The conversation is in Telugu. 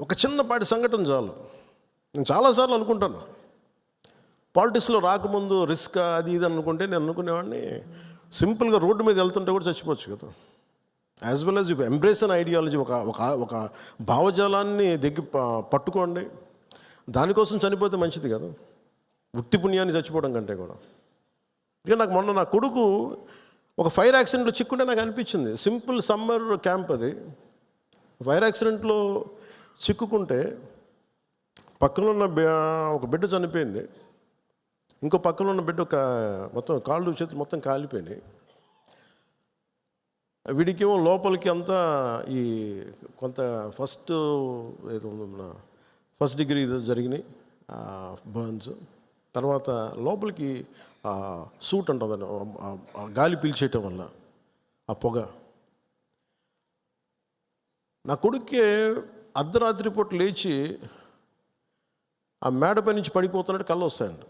ఒక చిన్నపాటి సంఘటన చాలు. నేను చాలాసార్లు అనుకుంటాను, పాలిటిక్స్లో రాకముందు రిస్క్ అది ఇది అనుకుంటే నేను అనుకునేవాడిని సింపుల్గా రోడ్డు మీద వెళ్తుంటే కూడా చచ్చిపోవచ్చు కదా. As well as you embrace an ideology, ఒక భావజాలాన్ని పట్టుకోండి, దానికోసం చనిపోతే మంచిది కదా, వృత్తి పుణ్యాన్ని చచ్చిపోవడం కంటే కూడా. ఇక నాకు మొన్న నా కొడుకు ఒక ఫైర్ యాక్సిడెంట్లో చిక్కుంటే నాకు అనిపించింది, సింపుల్ సమ్మర్ క్యాంప్ అది. ఫైర్ యాక్సిడెంట్లో చిక్కుకుంటే పక్కన ఉన్న ఒక బిడ్డ చనిపోయింది, ఇంకో పక్కన ఉన్న బిడ్డ మొత్తం కాళ్ళు చేతులు మొత్తం కాలిపోయినాయి. వీడికేమో లోపలికి అంతా ఈ కొంత ఫస్ట్ డిగ్రీ జరిగినాయి బర్న్స్. తర్వాత లోపలికి సూట్ అంటుందని గాలి పీల్చేయటం వల్ల ఆ పొగ. నా కొడుక్కే అర్ధరాత్రి పూట లేచి ఆ మేడపై నుంచి పడిపోతున్నట్టు కళ్ళు వస్తాయండి.